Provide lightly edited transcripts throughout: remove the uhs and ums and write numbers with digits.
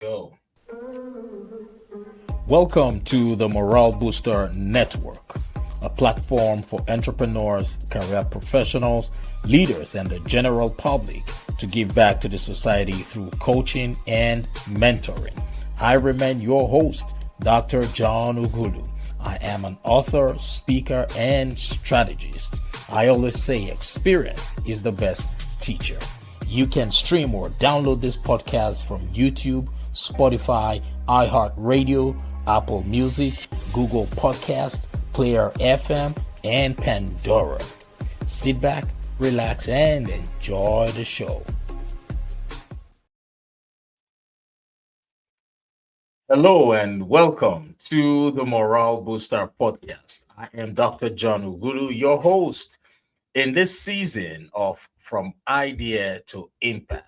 Go. Welcome to the Morale Booster Network, a platform for entrepreneurs, career professionals, leaders, and the general public to give back to the society through coaching and mentoring. I remain your host, Dr. John Ugulu. I am an author, speaker, and strategist. I always say experience is the best teacher. You can stream or download this podcast from YouTube, Spotify, iHeartRadio, Apple Music, Google Podcast, Player FM, and Pandora. Sit back, relax, and enjoy the show. Hello and welcome to the Morale Booster Podcast. I am Dr. John Ugulu, your host in this season of From Idea to Impact.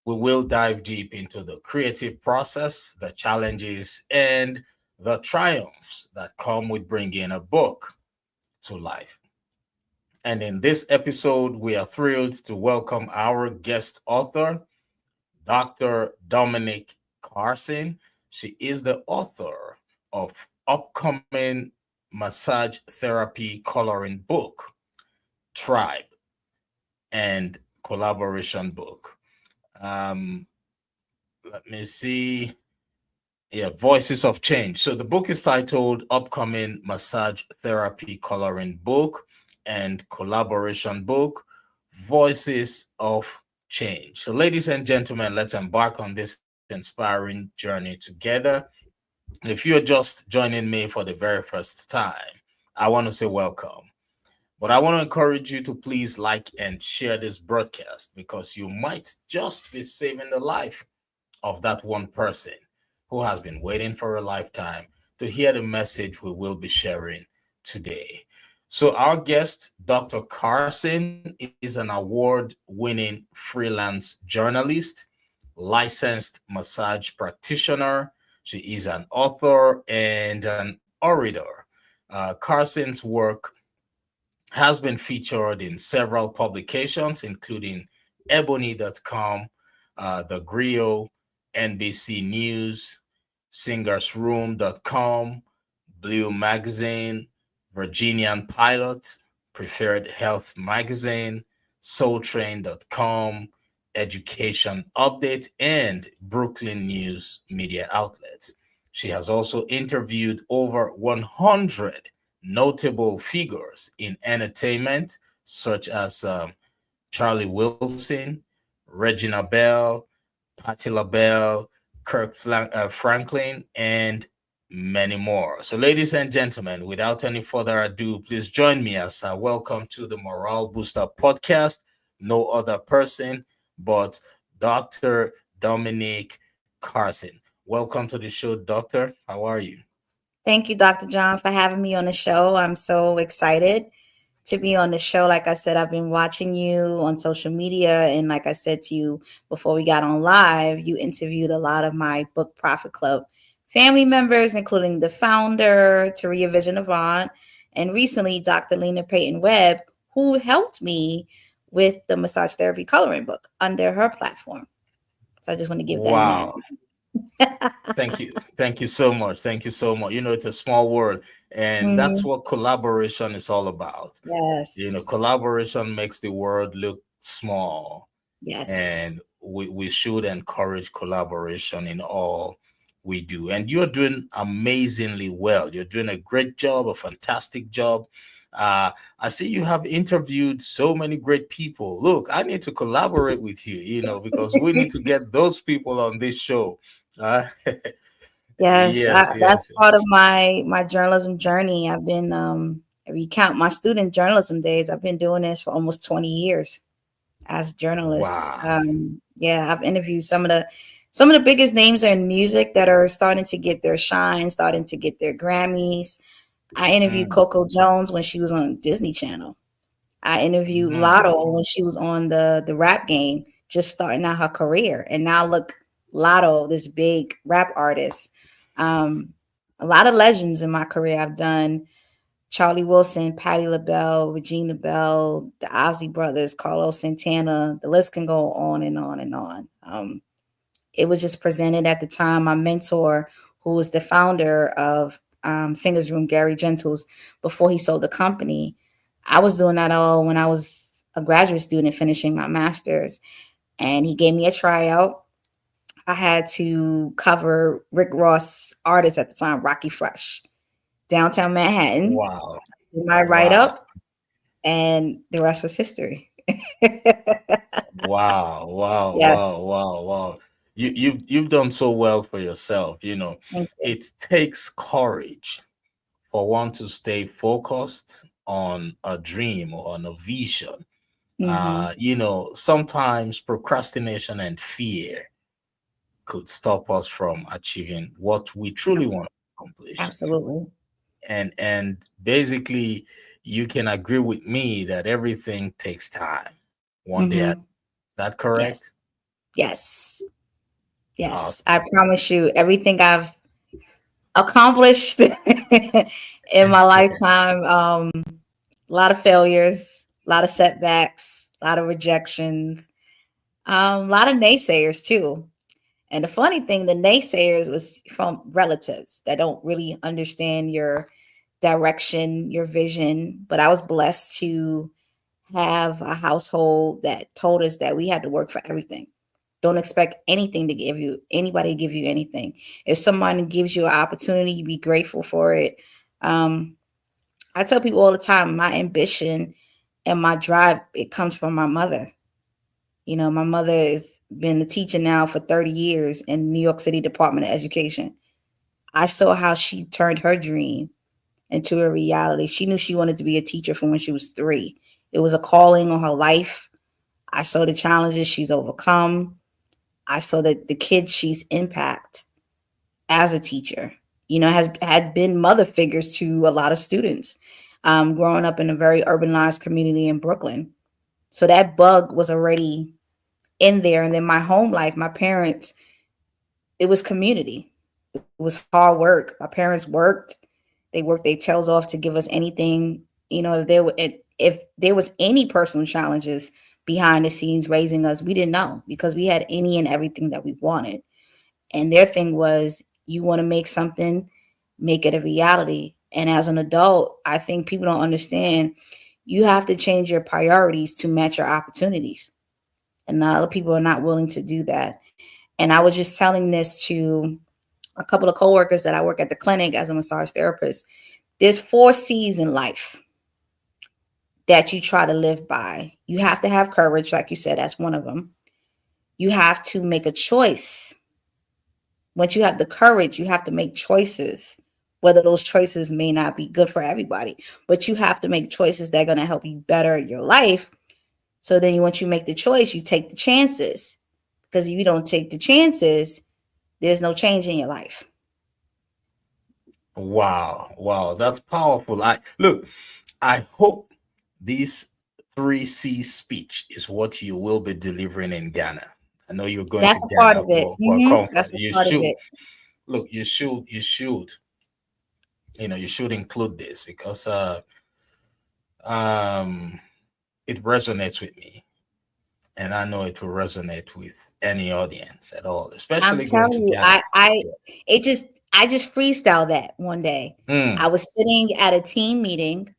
We will dive deep into the creative process, the challenges, and the triumphs that come with bringing a book to life. And in this episode, we are thrilled to welcome our guest author, Dr. Dominique Carson. She is the author of upcoming massage therapy coloring book, Tribe, and collaboration book. Um, Let me see. Yeah, Voices of Change. So the book is titled Upcoming Massage Therapy Coloring Book and Collaboration Book, Voices of Change. So, ladies and gentlemen, let's embark on this inspiring journey together. If you're just joining me for the very first time, I want to say welcome. But I want to encourage you to please like and share this broadcast because you might just be saving the life of that one person who has been waiting for a lifetime to hear the message we will be sharing today. So, our guest, Dr. Carson, is an award winning freelance journalist, licensed massage practitioner. She is an author and an orator. Carson's work has been featured in several publications, including Ebony.com, The Griot, NBC News, singersroom.com, Blue Magazine, Virginian Pilot, Preferred Health Magazine, soultrain.com, Education Update, and Brooklyn News media outlets. She has also interviewed over 100 notable figures in entertainment, such as Charlie Wilson, Regina Bell, Patti LaBelle, Franklin, and many more. So, ladies and gentlemen, without any further ado, please join me as I welcome to the Morale Booster podcast no other person but Dr. Dominique Carson. Welcome to the show, Doctor. How are you? Thank you, Dr. John, for having me on the show. I'm so excited to be on the show. Like I said, I've been watching you on social media. And like I said to you before we got on live, you interviewed a lot of my Book Profit Club family members, including the founder, Taria Vision Avant, and recently Dr. Lena Payton Webb, who helped me with the massage therapy coloring book under her platform. So I just want to give that name. Wow. Thank you. Thank you so much. Thank you so much. It's a small world, and that's Mhm. what collaboration is all about. Yes. Collaboration makes the world look small, Yes. and we should encourage collaboration in all we do. And you're doing amazingly well. You're doing a great job, a fantastic job. I see you have interviewed so many great people. Look, I need to collaborate with you, because we need to get those people on this show. Uh, Yes, yes, that's yes. part of my journalism journey. I've been if you count my student journalism days, I've been doing this for almost 20 years as a journalist. Wow. Yeah, I've interviewed some of the biggest names in music that are starting to get their shine, starting to get their Grammys. I interviewed Mm, Coco Jones when she was on Disney Channel. I interviewed mhm. Lotto when she was on the rap game, just starting out her career. And now look, Lotto, this big rap artist. Um, a lot of legends in my career. I've done Charlie Wilson, Patti LaBelle, Regina Bell, the Ozzy Brothers, Carlos Santana. The list can go on and on and on. It was just presented at the time. My mentor, who was the founder of Singers Room, Gary Gentles, before he sold the company, I was doing that all when I was a graduate student finishing my master's. And he gave me a tryout. I had to cover Rick Ross artist at the time, Rocky Fresh, downtown Manhattan. Wow. My write Wow. up, and the rest was history. Wow. Wow. Yes, Wow. Wow. Wow. You've done so well for yourself. thank you. It takes courage for one to stay focused on a dream or on a vision. Hmm. Sometimes procrastination and fear could stop us from achieving what we truly want to accomplish. Absolutely. And basically, you can agree with me that everything takes time. One day, Hmm. is that Yes, correct? yes, yes. I Awesome. promise you, everything I've accomplished in my lifetime, a lot of failures, a lot of setbacks, a lot of rejections, a lot of naysayers too. And the funny thing, the naysayers was from relatives that don't really understand your direction, your vision. But I was blessed to have a household that told us that we had to work for everything. Don't expect anything to give you anybody to give you anything. If someone gives you an opportunity, you be grateful for it. Um, I tell people all the time, my ambition and my drive, it comes from my mother. You know, my mother has been a teacher now for 30 years in New York City Department of Education. I saw how she turned her dream into a reality. She knew she wanted to be a teacher from when she was 3. It was a calling on her life. I saw the challenges she's overcome. I saw that the kids she's impact as a teacher, has had been mother figures to a lot of students. Growing up in a very urbanized community in Brooklyn. So that bug was already in there. And then my home life, my parents, it was community. It was hard work. My parents worked. They worked their tails off to give us anything. If there was any personal challenges behind the scenes raising us, we didn't know because we had any and everything that we wanted. And their thing was, you want to make something, make it a reality. And as an adult, I think people don't understand you have to change your priorities to match your opportunities. And a lot of people are not willing to do that. And I was just telling this to a couple of coworkers that I work at the clinic as a massage therapist. There's 4 C's in life that you try to live by. You have to have courage, like you said, that's one of them. You have to make a choice. Once you have the courage, you have to make choices, whether those choices may not be good for everybody, but you have to make choices that are going to help you better your life. So then once you make the choice, you take the chances. Because if you don't take the chances, there's no change in your life. Wow. Wow. That's powerful. I hope this 3C speech is what you will be delivering in Ghana. I know you're going to That's a part Ghana of it. for a conference. That's a You part of should it. look, you should include this because um it resonates with me. And I know it will resonate with any audience at all, I'm especially going to telling you, Ghana. I just freestyled that one day. I Mm, was sitting at a team meeting,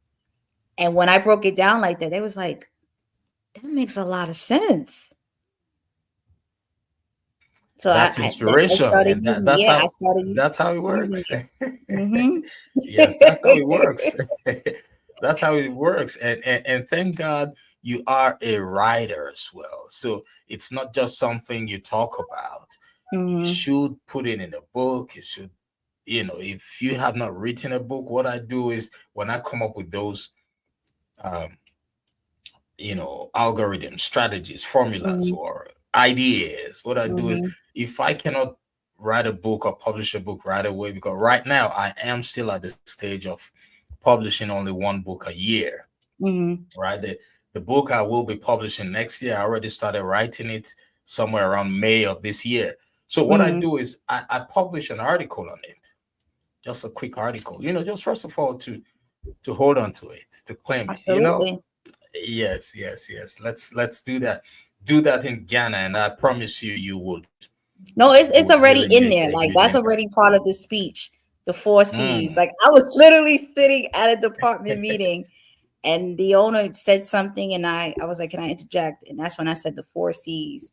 and when I broke it down like that, they was like, "That makes a lot of sense." So that's they inspiration, started and using, that's yeah, I how started that's how it using works. it. Hmm. Yes, that's how it works. That's how it works. And thank God you are a writer as well. So it's not just something you talk about. You Hmm. should put it in a book. You should, if you have not written a book, what I do is when I come up with those um, algorithms, strategies, formulas, Hmm. or ideas. What I do is, Hmm. if I cannot write a book or publish a book right away, because right now I am still at the stage of publishing only one book a year, Hmm. right? The book I will be publishing next year, I already started writing it somewhere around May of this year. So what I Hmm. do is I publish an article on it, just a quick article, just first of all to hold on to it, to claim it. Absolutely. Yes, yes, yes. Let's do that. Do that in Ghana, and I promise you, you would. No, it's would already really in make there. a Like huge that's impact. already part of the speech. The four C's. Mm, Like I was literally sitting at a department meeting and the owner said something and I was like, can I interject? And that's when I said the four C's.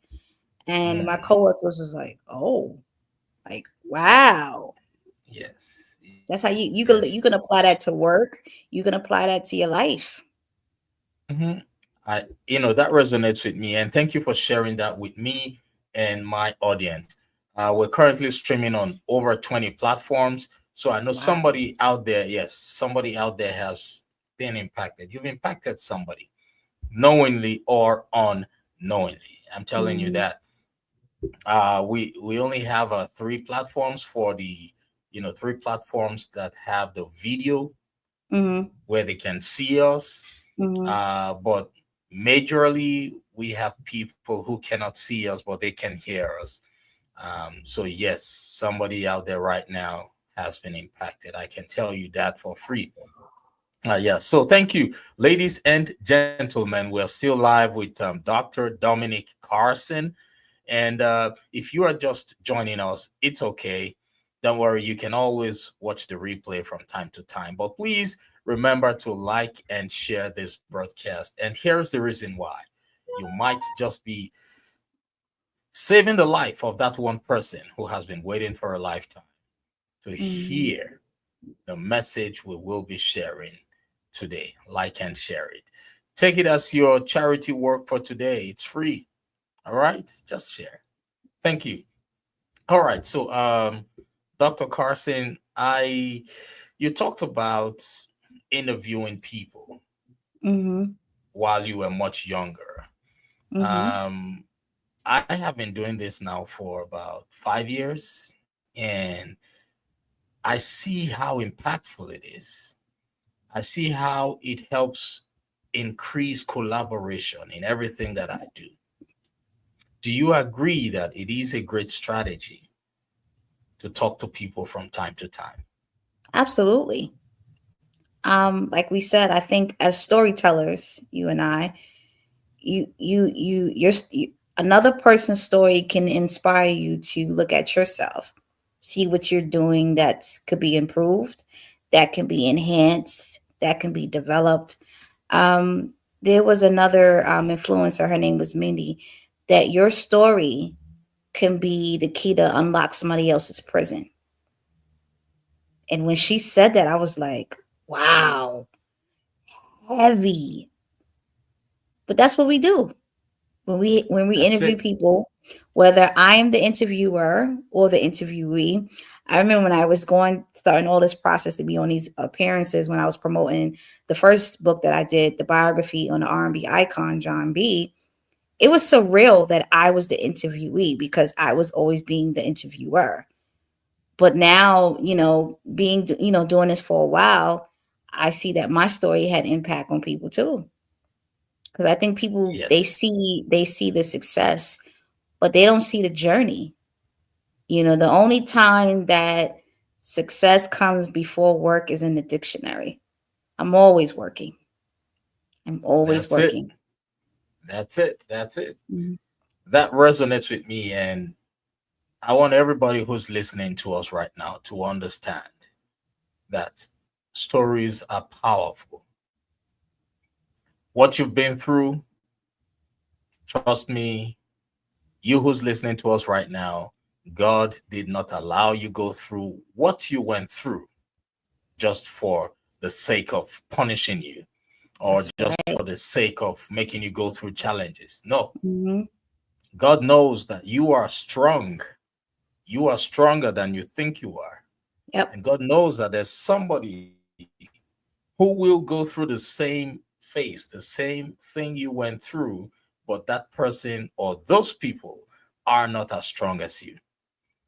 And my mm, coworkers was like, oh, like wow. yes, That's how yes. you can apply that to work. You can apply that to your life. Hmm. That resonates with me, and thank you for sharing that with me and my audience. We're currently streaming on over 20 platforms, so I know Wow. somebody out there, yes, somebody out there has been impacted. You've impacted somebody knowingly or unknowingly. I'm telling you Mm-hmm. that. We only have three platforms for the, three platforms that have the video Mm-hmm. where they can see us. Mm-hmm. But majorly, we have people who cannot see us, but they can hear us. So yes, somebody out there right now has been impacted. I can tell you that for free. Yeah, so thank you, ladies and gentlemen. We're still live with Dr. Dominic Carson. And if you are just joining us, it's okay. Don't worry, you can always watch the replay from time to time. But please remember to like and share this broadcast. And here's the reason why: you might just be saving the life of that one person who has been waiting for a lifetime to Mm-hmm. hear the message we will be sharing today. Like and share it. Take it as your charity work for today. It's free. All right, just share. Thank you. All right. So, Dr. Carson, I you talked about interviewing people Mm-hmm. while you were much younger. Mm-hmm. Um, I have been doing this now for about 5 years, and I see how impactful it is. I see how it helps increase collaboration in everything that I do. Do you agree that it is a great strategy to talk to people from time to time? Absolutely. Like we said, I think as storytellers, you and I, another person's story can inspire you to look at yourself, see what you're doing that could be improved, that can be enhanced, that can be developed. Um, there was another influencer, her name was Mindy, that your story can be the key to unlock somebody else's prison. And when she said that, I was like, wow, heavy. But that's what we do when we That's interview it. people, whether I'm the interviewer or the interviewee. I remember when I was starting all this process to be on these appearances when I was promoting the first book that I did, the biography on the R&B icon John B. It was surreal that I was the interviewee because I was always being the interviewer. But now, being doing this for a while, I see that my story had impact on people too. Because I think people Yes. they see the success, but they don't see the journey. The only time that success comes before work is in the dictionary. I'm always working. I'm always That's it. working. That's it. That's it. Mhm. That resonates with me. And I want everybody who's listening to us right now to understand that stories are powerful. What you've been through, trust me, you who's listening to us right now, God did not allow you go through what you went through just for the sake of punishing you or That's just right. for the sake of making you go through challenges. No, Hmm. God knows that you are strong. You are stronger than you think you are. Yep. And God knows that there's somebody who will go through the same phase, the same thing you went through, but that person or those people are not as strong as you.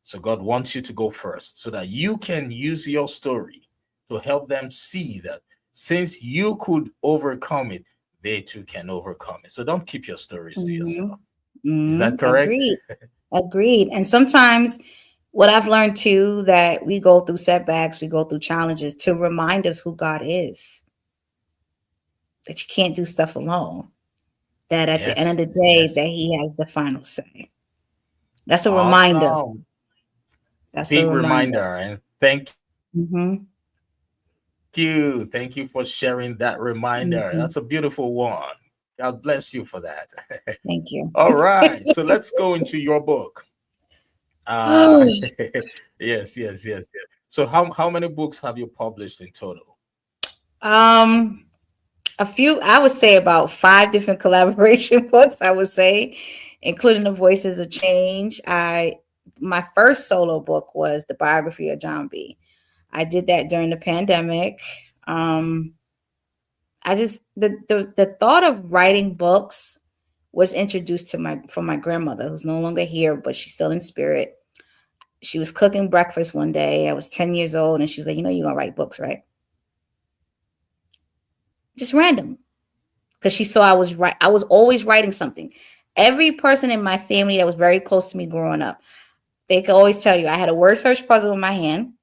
So God wants you to go first so that you can use your story to help them see that since you could overcome it, they too can overcome it. So don't keep your stories to Hmm. yourself. Is Hmm. that correct? Agreed. Agreed. And sometimes what I've learned too, that we go through setbacks, we go through challenges to remind us who God is, that you can't do stuff alone, that at the end of the Yes, day, that yes. He has the final say. That's a reminder. Awesome. That's a Big reminder. reminder. And thank you. Thank Hmm. you for sharing that reminder. That's a beautiful one. God Hmm. bless you for that. All right. So Thank let's you. go into your book. Uh yes. So how many books have you published in total? um, a few. I would say about five different collaboration books. I would say, including the Voices of Change. My first solo book was the biography of John B. I did that during the pandemic. Um, I just the thought of writing books was introduced to my from my grandmother, who's no longer here, but she's still in spirit. She was cooking breakfast one day. I was 10 years old, and she was like, "You know, you're gonna write books, right?" Just random, because she saw I was right. I was always writing something. Every person in my family that was very close to me growing up, they could always tell you I had a word search puzzle in my hand,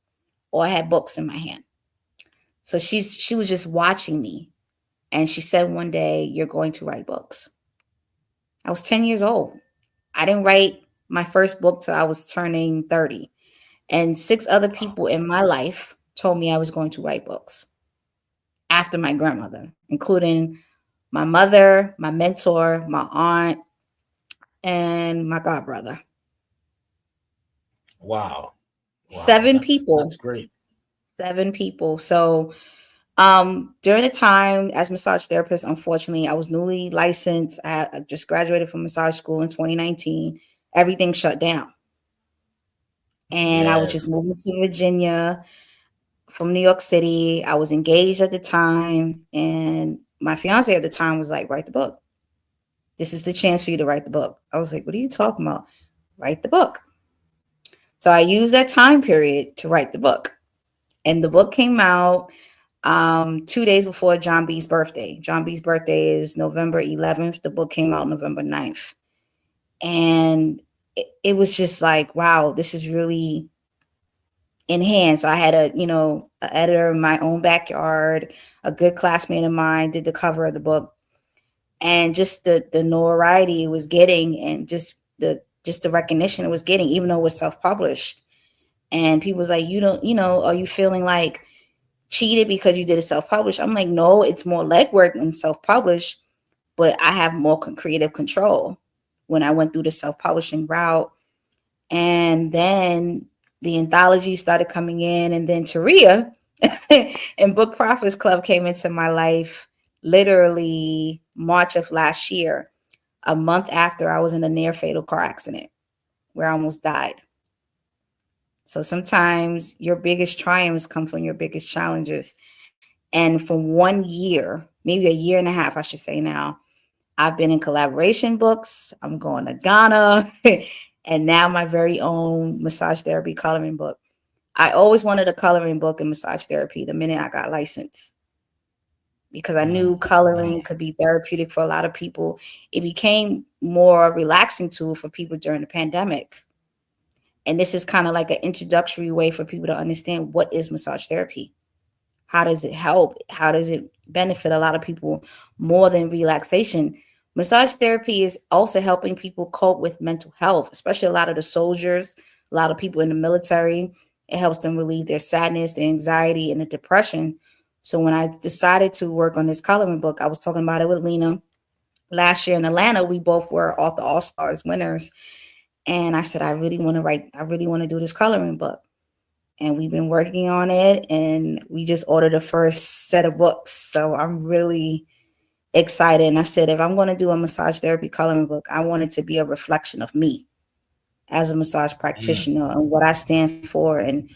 or I had books in my hand. So she was just watching me, and she said one day, "You're going to write books." I was 10 years old. I didn't write my first book till I was turning 30. And six other Wow. people in my life told me I was going to write books after my grandmother, including my mother, my mentor, my aunt, and my godbrother. Wow. Wow. Seven That's people. great. Seven people. So during the time as massage therapist, unfortunately, I was newly licensed. I just graduated from massage school in 2019. Everything shut down. And I was just Yes. moving to Virginia from New York City. I was engaged at the time, and my fiance at the time was like, "Write the book. This is the chance for you to write the book." I was like, "What are you talking about? Write the book." So I used that time period to write the book, and the book came out 2 days before John B's birthday. John B's birthday is November 11th. The book came out November 9th, and it was just like, wow, this is really in hand. So I had an editor in my own backyard, a good classmate of mine did the cover of the book, and just the notoriety it was getting, and just the recognition it was getting, even though it was self-published. And people was like, you don't, are you feeling like cheated because you did it self-published? I'm like, no, it's more legwork than self-published, but I have more creative control when I went through the self-publishing route. And then the anthology started coming in, and then Taria and Book Prophets Club came into my life literally March of last year, a month after I was in a near fatal car accident where I almost died. So sometimes your biggest triumphs come from your biggest challenges. And for 1 year, maybe a year and a half, I should say now, I've been in collaboration books. I'm going to Ghana, and now my very own massage therapy coloring book. I always wanted a coloring book in massage therapy the minute I got licensed, because I knew Mm, coloring mm. could be therapeutic for a lot of people. It became more relaxing tool for people during the pandemic. And this is kind of like an introductory way for people to understand what is massage therapy. How does it help? How does it benefit a lot of people more than relaxation? Massage therapy is also helping people cope with mental health, especially a lot of the soldiers, a lot of people in the military. It helps them relieve their sadness, their anxiety, and the depression. So when I decided to work on this coloring book, I was talking about it with Lena last year in Atlanta. We both were author all stars winners, and I said, I really want to write. I really want to do this coloring book, and we've been working on it, and we just ordered the first set of books. So I'm really excited. And I said, if I'm going to do a massage therapy coloring book, I want it to be a reflection of me as a massage Mm. practitioner and what I stand for and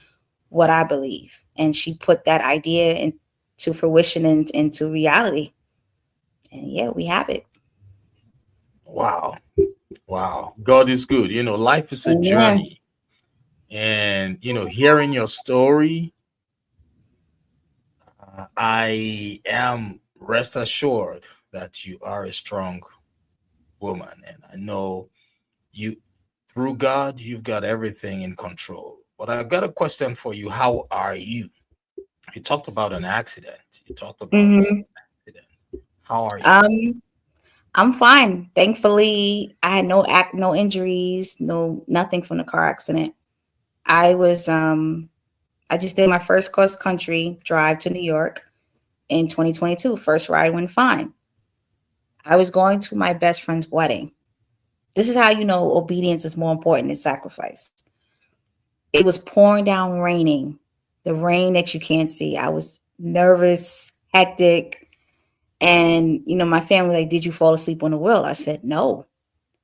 what I believe. And she put that idea into fruition and into reality. And yeah, we have it. Wow. Wow. God is good. Life is a Amen. journey. And, hearing your story, I am rest assured that you are a strong woman. And I know you, through God, you've got everything in control. But I've got a question for you. How are you? You talked about an accident. You talked about Hmm. accident. How are you? Um, I'm fine. Thankfully, I had no injuries, no nothing from the car accident. I was I just did my first cross country drive to New York in 2022. First ride went fine. I was going to my best friend's wedding. This is how you know obedience is more important than sacrifice. It was pouring down raining, the rain that you can't see. I was nervous, hectic, and my family was like, "Did you fall asleep on the wheel?" I said, "No."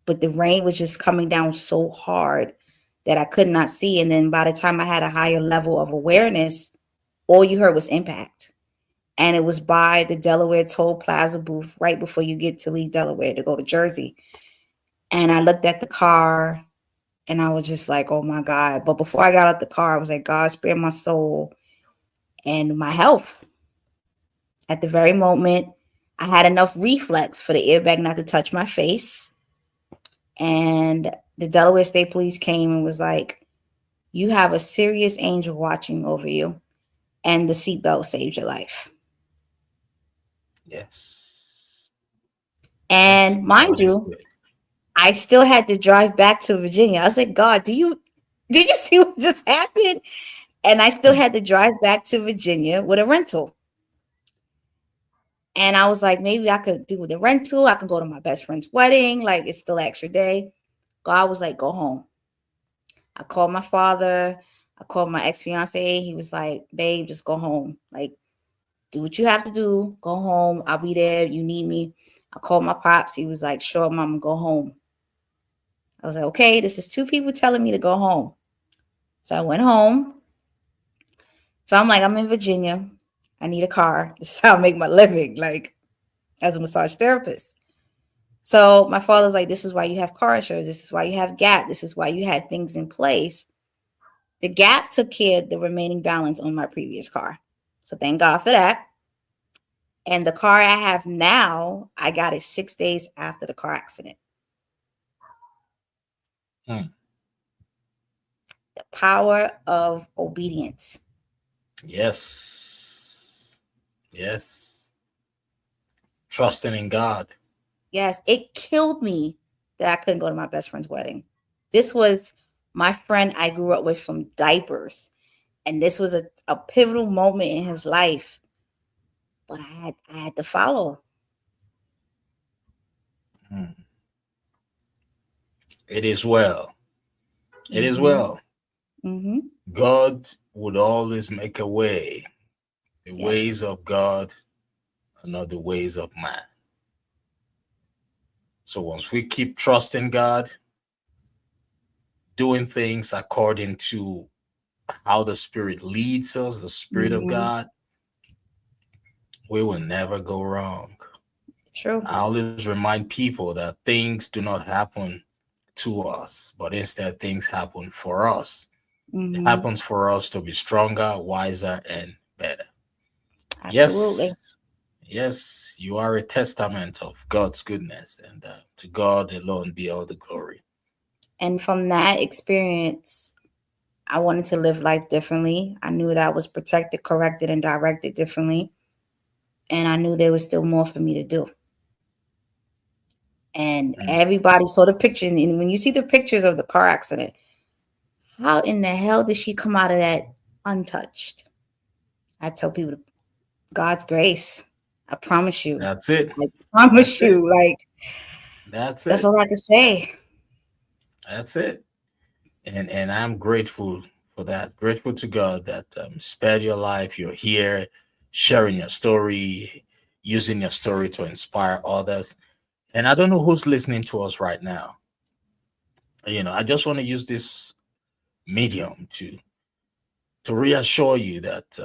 But the rain was just coming down so hard that I could not see. And then by the time I had a higher level of awareness, all you heard was impact. And it was by the Delaware Toll Plaza booth right before you get to leave Delaware to go to Jersey. And I looked at the car and I was just like, oh my God. But before I got out the car, I was like, God, spare my soul and my health. At the very moment, I had enough reflex for the airbag not to touch my face. And the Delaware State Police came and was like, you have a serious angel watching over you. And the seatbelt saved your life. Yes. Yes. And mind God is you, good. I still had to drive back to Virginia. I was like, God, did you see what just happened? And I still Hmm. had to drive back to Virginia with a rental. And I was like, maybe I could do the rental. I can go to my best friend's wedding. Like, it's still an extra day. God was like, go home. I called my father. I called my ex-fiance. He was like, babe, just go home. Like, do what you have to do. Go home. I'll be there. You need me. I called my pops. He was like, sure, mom, go home. I was like, okay, this is two people telling me to go home. So I went home. So I'm like, I'm in Virginia. I need a car. This is how I make my living, like as a massage therapist. So my father's like, this is why you have car insurance. This is why you have GAP. This is why you had things in place. The GAP took care of the remaining balance on my previous car. So thank God for that. And the car I have now, I got it 6 days after the car accident. Hmm. The power of obedience. Yes. Yes. Trusting in God. Yes, it killed me that I couldn't go to my best friend's wedding. This was my friend I grew up with from diapers. And this was a pivotal moment in his life. But I had to follow. Hmm. It is well. It is Mm-hmm. well. Mm-hmm. God would always make a way. The ways Yes. of God are not the ways of man. So once we keep trusting God, doing things according to how the Spirit leads us, the Spirit of Mm-hmm. God, we will never go wrong. True. I always remind people that things do not happen to us, but instead things happen for us. It Mm-hmm. happens for us to be stronger, wiser, and better. Absolutely. Yes, yes, you are a testament of God's goodness, and to God alone be all the glory. And from that experience, I wanted to live life differently. I knew that I was protected, corrected, and directed differently. And I knew there was still more for me to do. And Mm. everybody saw the pictures. And when you see the pictures of the car accident, how in the hell did she come out of that untouched? I tell people, God's grace. I promise you. That's it. I promise That's it. you. Like, That's that's it. all I can say. That's it. And I'm grateful for that. Grateful to God that spared your life. You're here, sharing your story, using your story to inspire others. And I don't know who's listening to us right now. I just want to use this medium to reassure you that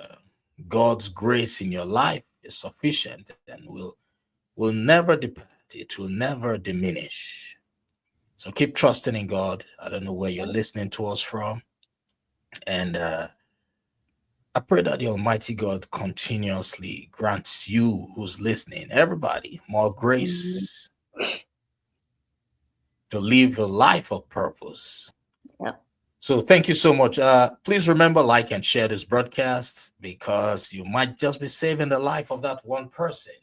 God's grace in your life is sufficient and will never depart. It will never diminish. So keep trusting in God. I don't know where you're listening to us from, and I pray that the Almighty God continuously grants you who's listening, everybody, more Mhm. grace to live a life of purpose. Yep. So thank you so much. Please remember, like and share this broadcast because you might just be saving the life of that one person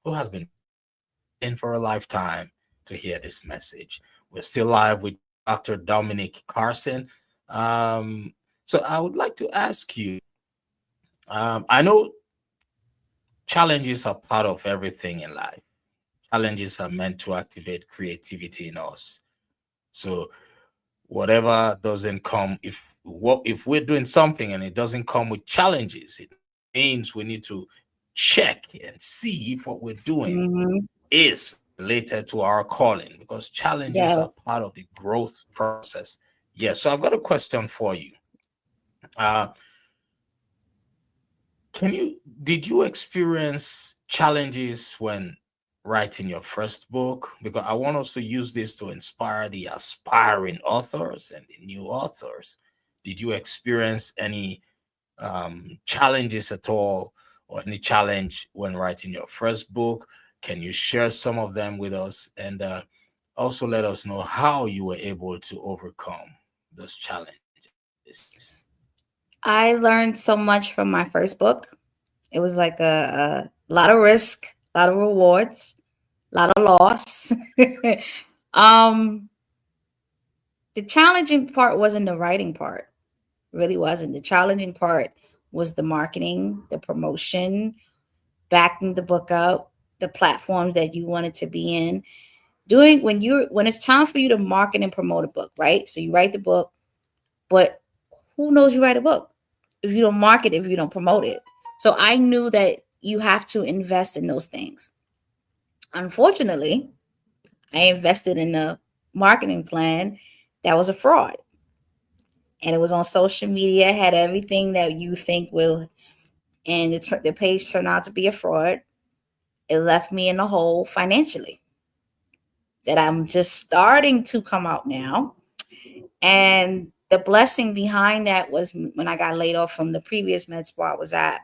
who has been praying for you. in for a lifetime to hear this message. We're still live with Dr. Dominique Carson. So I would like to ask you, I know challenges are part of everything in life. Challenges are meant to activate creativity in us. So whatever doesn't come, if we're doing something and it doesn't come with challenges, it means we need to check and see if what we're doing Mm-hmm. is related to our calling, because challenges are Yes. part of the growth process. Yes. So I've got a question for you. Uh, Can you did you experience challenges when writing your first book? Because I want us to use this to inspire the aspiring authors and the new authors. Did you experience any challenges at all, or any challenge when writing your first book? Can you share some of them with us, and also let us know how you were able to overcome those challenges? I learned so much from my first book. It was like a lot of risk, a lot of rewards, a lot of loss. um, the challenging part wasn't the writing part. Really wasn't. The challenging part was the marketing, the promotion, backing the book up, the platforms that you wanted to be in. Doing when it's time for you to market and promote a book, right? So you write the book, but who knows you write a book if you don't market, if you don't promote it? So I knew that you have to invest in those things. Unfortunately, I invested in a marketing plan that was a fraud. And it was on social media, had everything that you think will, and the page turned out to be a fraud. It left me in a hole financially that I'm just starting to come out now. And the blessing behind that was when I got laid off from the previous med spa I was at.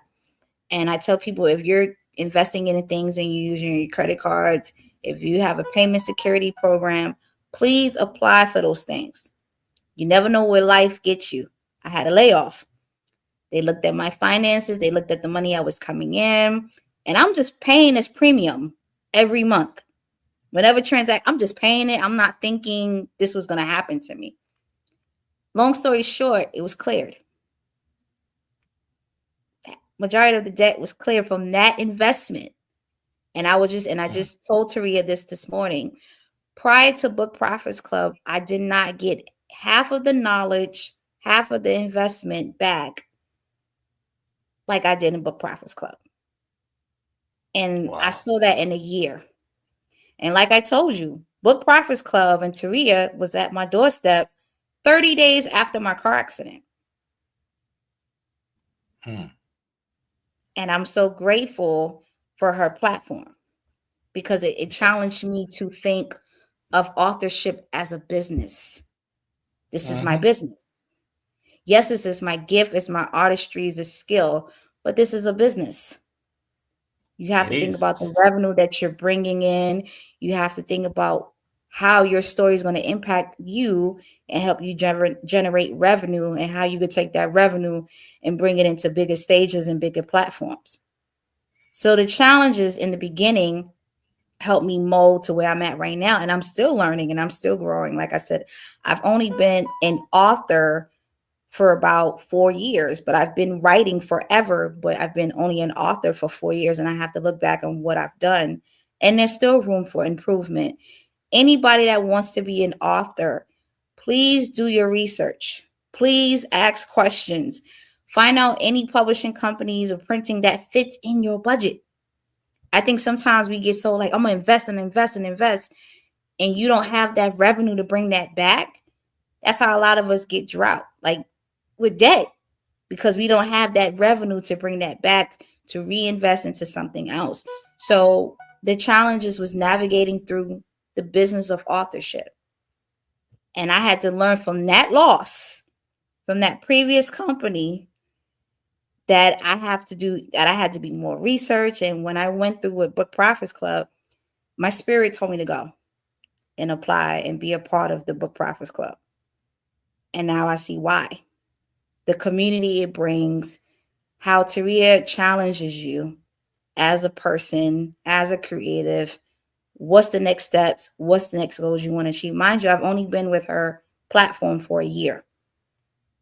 And I tell people, if you're investing in things and you're using your credit cards, if you have a payment security program, please apply for those things. You never know where life gets you. I had a layoff. They looked at my finances, they looked at the money I was coming in, and I'm just paying this premium every month. Whenever transact, I'm just paying it. I'm not thinking this was going to happen to me. Long story short, it was cleared. Majority of the debt was cleared from that investment. And I Mhm. just told Taria this morning. Prior to Book Profits Club, I did not get half of the knowledge, half of the investment back like I did in Book Profits Club. And I Wow. saw that in a year. And like I told you, Book Profits Club and Taria was at my doorstep 30 days after my car accident. Hmm. And I'm so grateful for her platform because it Yes. challenged me to think of authorship as a business. This is my Hmm. business. Yes, this is my gift, it's my artistry, it's a skill, but this is a business. You have It to think about the is. revenue that you're bringing in. You have to think about how your story is going to impact you and help you generate revenue, and how you could take that revenue and bring it into bigger stages and bigger platforms. So the challenges in the beginning helped me mold to where I'm at right now. And I'm still learning and I'm still growing. Like I said, I've only been an author for about 4 years, but I've been writing forever, but I've been only an author for 4 years. And I have to look back on what I've done. And there's still room for improvement. Anybody that wants to be an author, please do your research. Please ask questions. Find out any publishing companies or printing that fits in your budget. I think sometimes we get so like, I'm gonna invest and invest and invest, and you don't have that revenue to bring that back. That's how a lot of us get drought, like with debt, because we don't have that revenue to bring that back to reinvest into something else. So the challenges was navigating through the business of authorship. And I had to learn from that loss, from that previous company, that I had to be more research. And when I went through with Book Profits Club, my spirit told me to go and apply and be a part of the Book Profits Club. And now I see why. The community it brings, how Taria challenges you as a person, as a creative, what's the next steps, what's the next goals you want to achieve. Mind you, I've only been with her platform for a year,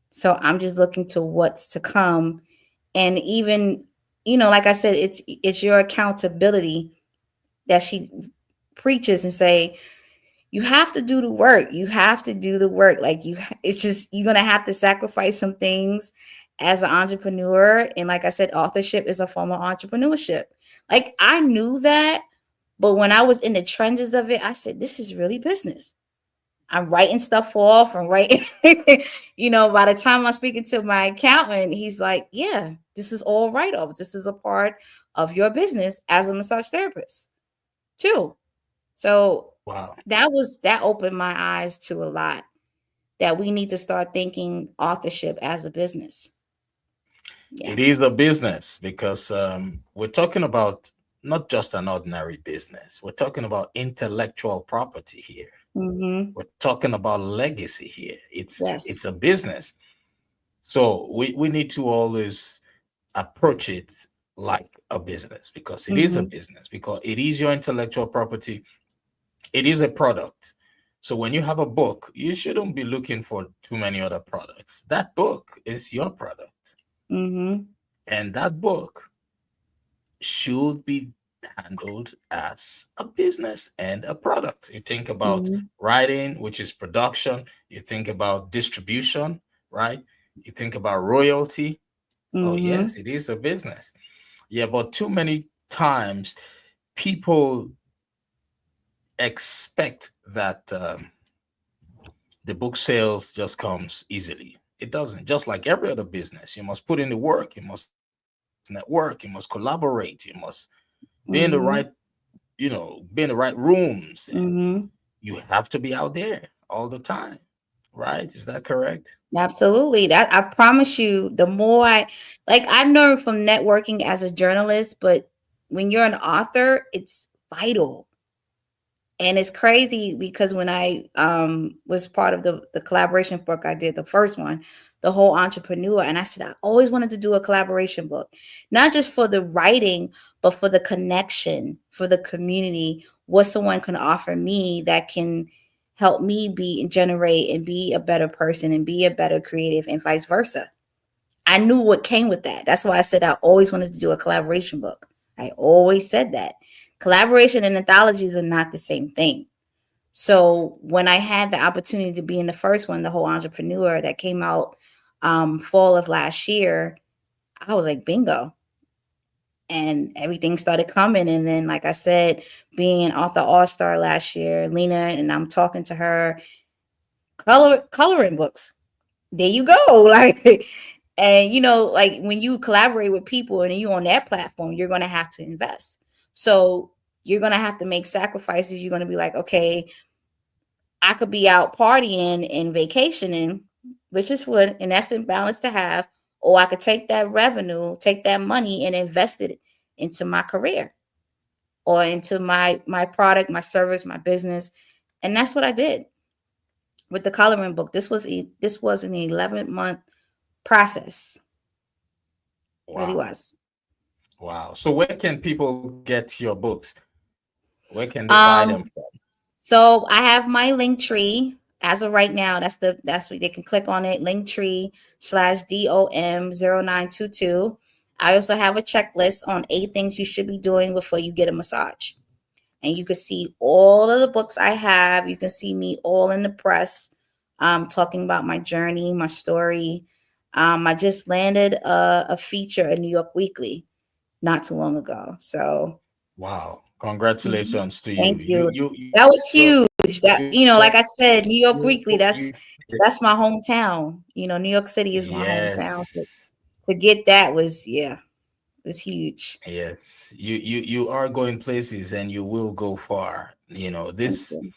so I'm just looking to what's to come. And even, like I said, it's your accountability that she preaches and say, you have to do the work. You have to do the work. Like it's just, you're going to have to sacrifice some things as an entrepreneur. And like I said, authorship is a form of entrepreneurship. Like I knew that, but when I was in the trenches of it, I said, this is really business. I'm writing stuff off and writing, by the time I'm speaking to my accountant, he's like, yeah, this is all write off. This is a part of your business as a massage therapist too. So Wow. that opened my eyes to a lot, that we need to start thinking authorship as a business. Yeah. It is a business because we're talking about not just an ordinary business. We're talking about intellectual property here. Mm-hmm. We're talking about legacy here. It's Yes. a business. So we need to always approach it like a business, because it is a Mm-hmm. business, because it is your intellectual property. It is a product. So when you have a book, you shouldn't be looking for too many other products. That book is your product. Mm-hmm. And that book should be handled as a business and a product. You think about Mm-hmm. writing, which is production. You think about distribution, right? You think about royalty. Oh, Mm-hmm. yes, it is a business. Yeah, but too many times people expect that the book sales just comes easily. It doesn't. Just like every other business, you must put in the work, you must network, you must collaborate, you must be in the right, Mm-hmm. be in the right rooms, and Mm-hmm. you have to be out there all the time, right? Is that correct? Absolutely. That I promise you, the more I've learned from networking as a journalist, but when you're an author, it's vital. And it's crazy because when I was part of the collaboration book I did, the first one, the whole entrepreneur, and I said I always wanted to do a collaboration book, not just for the writing, but for the connection, for the community, what someone can offer me that can help me be and generate and be a better person and be a better creative and vice versa. I knew what came with that. That's why I said I always wanted to do a collaboration book. I always said that. Collaboration and anthologies are not the same thing. So when I had the opportunity to be in the first one, the whole entrepreneur that came out fall of last year, I was like, bingo. And everything started coming. And then, like I said, being an author all-star last year, Lena, and I'm talking to her, coloring books. There you go. Like, and like when you collaborate with people and you on that platform, you're gonna have to invest. So you're gonna have to make sacrifices. You're gonna be like, okay, I could be out partying and vacationing, which is good, and that's a balance to have. Or I could take that revenue, take that money, and invest it into my career or into my product, my service, my business, and that's what I did with the coloring book. This was an 11-month process. It really Wow. was. Wow. So where can people get your books? Where can they buy them Um, from? So I have my link tree as of right now. That's what they can click on it. Linktree/DOM0922. I also have a checklist on 8 things you should be doing before you get a massage. And you can see all of the books I have. You can see me all in the press, talking about my journey, my story. I just landed a feature in New York Weekly not too long ago. So Wow. mhm. Congratulations to you. Thank You you. you you That was you huge. That, like I said, New York Weekly, you that's my hometown. New York City is my hometown. So yes. to get that was, yeah, it was huge. Yes. You are going places, and you will go far. Thank This you.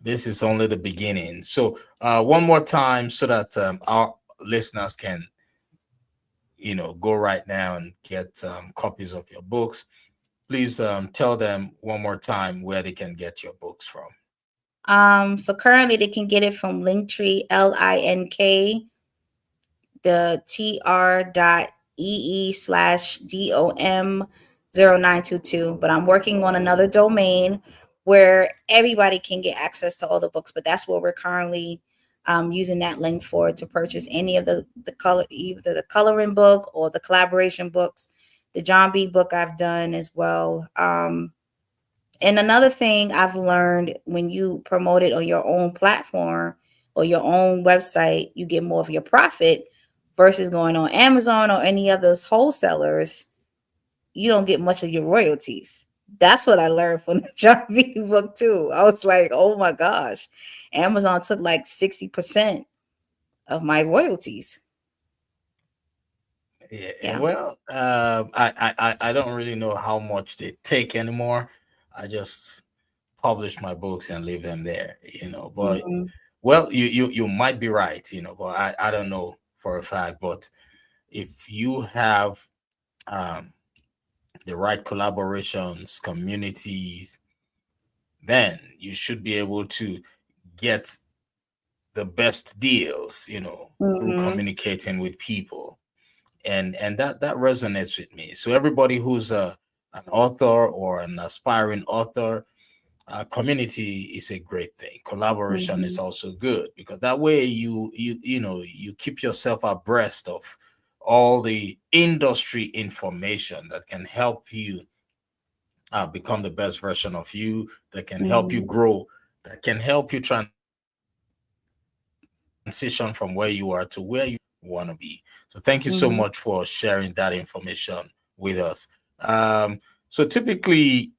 this is only the beginning. So one more time, so that our listeners can go right now and get copies of your books. Please tell them one more time where they can get your books from. So currently they can get it from Linktree, LINK, the tr.ee/DOM0922. But I'm working on another domain where everybody can get access to all the books. But that's what we're currently using that link for, to purchase any of the color, either the coloring book or the collaboration books. The John B book I've done as well. And another thing I've learned, when you promote it on your own platform or your own website, you get more of your profit versus going on Amazon or any of those wholesalers. You don't get much of your royalties. That's what I learned from the John B book too. I was like, oh my gosh, Amazon took like 60% of my royalties. Yeah, Yeah. well, I don't really know how much they take anymore. I just publish my books and leave them there, But Hmm. well, you might be right, but I don't know for a fact. But if you have um, the right collaborations, communities, then you should be able to get the best deals, through Hmm. communicating with people. And that resonates with me. So everybody who's an author or an aspiring author, community is a great thing. Collaboration is Hmm. also good, because that way you keep yourself abreast of all the industry information that can help you become the best version of you, that can help you Hmm. grow, that can help you transition from where you are to where you want to be. So thank you so much for sharing that Hmm. information with us. So typically,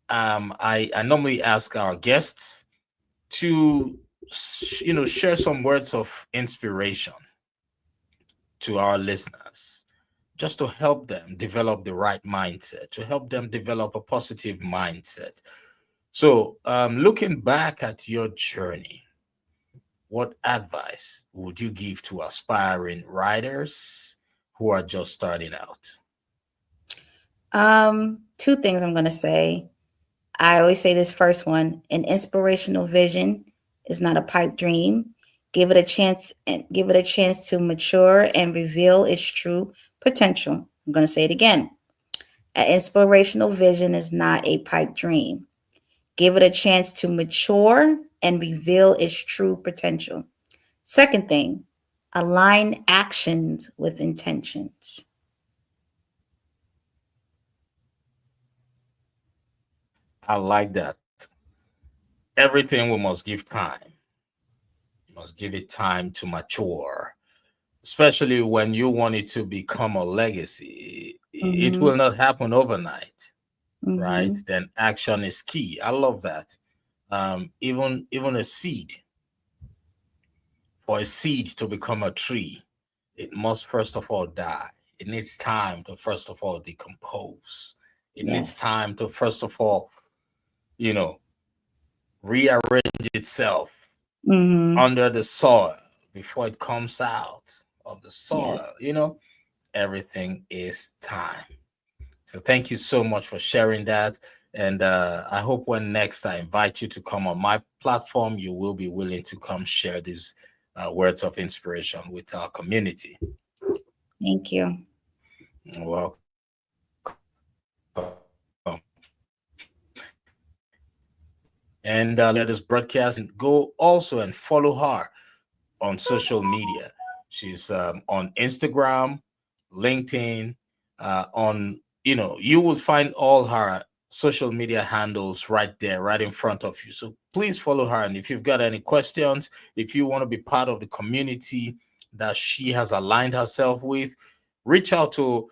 I normally ask our guests to share some words of inspiration to our listeners, just to help them develop the right mindset, to help them develop a positive mindset. So, looking back at your journey, what advice would you give to aspiring writers who are just starting out? Two things I'm going to say. I always say this first one: an inspirational vision is not a pipe dream. Give it a chance, and give it a chance to mature and reveal its true potential. I'm going to say it again. An inspirational vision is not a pipe dream. Give it a chance to mature and reveal its true potential. Second thing, align actions with intentions. I like that. Everything we must give time. You must give it time to mature, especially when you want it to become a legacy. It Mm-hmm. will not happen overnight, right? Mm-hmm. Then action is key. I love that. Even a seed, for a seed to become a tree, it must first of all die. It needs time to first of all decompose. It needs Yes. time to first of all, you know, rearrange itself Mm-hmm. under the soil before it comes out of the soil. Yes. Everything is time. So thank you so much for sharing that. And I hope when next I invite you to come on my platform, you will be willing to come share these words of inspiration with our community. Thank you. Welcome. And let's share this broadcast and go also and follow her on social media. She's on Instagram, LinkedIn, you will find all her social media handles right there, right in front of you. So please follow her. And if you've got any questions, if you want to be part of the community that she has aligned herself with, reach out to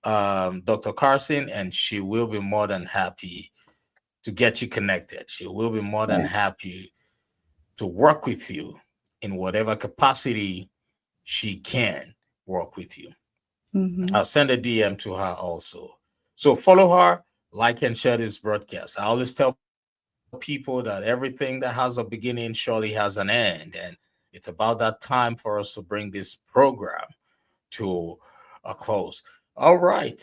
Dr. Carson, and she will be more than happy to get you connected. She will be more than Yes. happy to work with you in whatever capacity she can work with you. Mm-hmm. I'll send a DM to her also. So follow her, like and share this broadcast. I always tell people that everything that has a beginning surely has an end. And it's about that time for us to bring this program to a close. All right.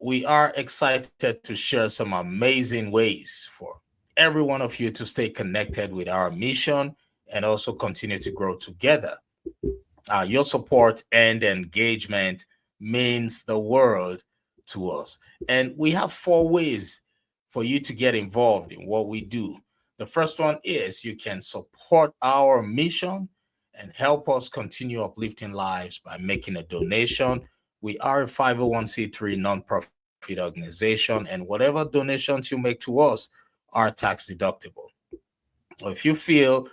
We are excited to share some amazing ways for every one of you to stay connected with our mission and also continue to grow together. Your support and engagement means the world to us. And we have four ways for you to get involved in what we do. The first one is you can support our mission and help us continue uplifting lives by making a donation. We are a 501c3 nonprofit organization, and whatever donations you make to us are tax deductible. If you feel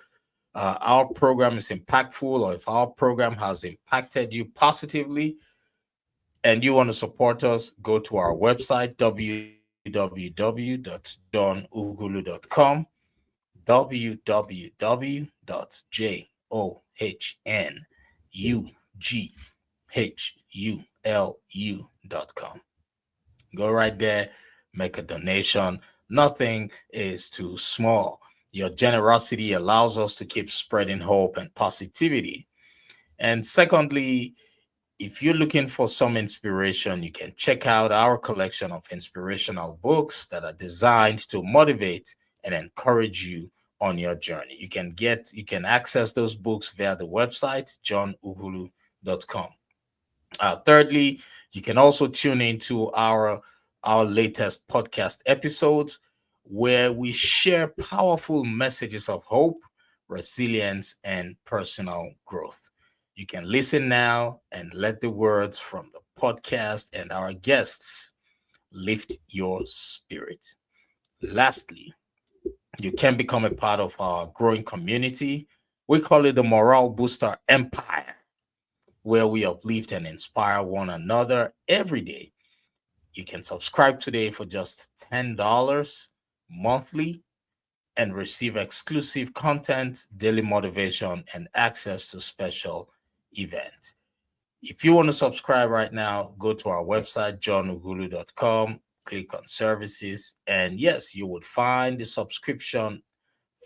our program is impactful, or if our program has impacted you positively and you want to support us, go to our website, www.johnugulu.com, www.johnugulu.com. Go right there, make a donation. Nothing is too small. Your generosity allows us to keep spreading hope and positivity. And secondly, if you're looking for some inspiration, you can check out our collection of inspirational books that are designed to motivate and encourage you on your journey. You can access those books via the website johnugulu.com. Thirdly, you can also tune into our latest podcast episodes where we share powerful messages of hope, resilience, and personal growth. You can listen now and let the words from the podcast and our guests lift your spirit. Lastly, you can become a part of our growing community. We call it the Morale Booster Empire, where we uplift and inspire one another every day. You can subscribe today for just $10 monthly and receive exclusive content, daily motivation, and access to special events. If you want to subscribe right now, go to our website, johnugulu.com, click on services, and yes, you would find the subscription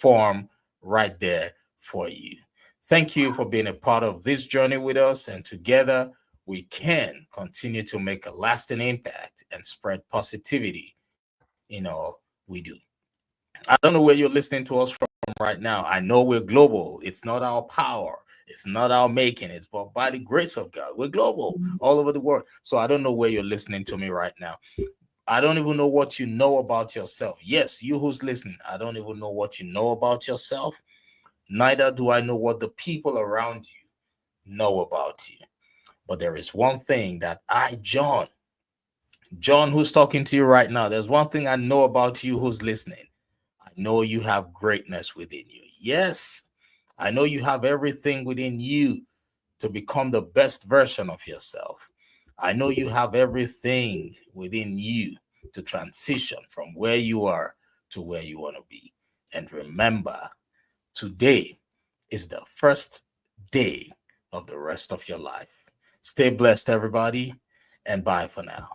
form right there for you. Thank you for being a part of this journey with us, and together we can continue to make a lasting impact and spread positivity in all we do. I don't know where you're listening to us from right now. I know we're global. It's not our power, it's not our making, it's but by the grace of God. We're global all over the world. So I don't know where you're listening to me right now. I don't even know what you know about yourself. Yes, you who's listening, I don't even know what you know about yourself. Neither do I know what the people around you know about you. But there is one thing that John, who's talking to you right now, there's one thing I know about you who's listening. I know you have greatness within you. Yes, I know you have everything within you to become the best version of yourself. I know you have everything within you to transition from where you are to where you want to be. And remember, today is the first day of the rest of your life. Stay blessed, everybody, and bye for now.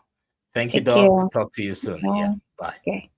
Thank you, Take Doc. care. Talk to you soon. Yeah, Bye. bye. Okay.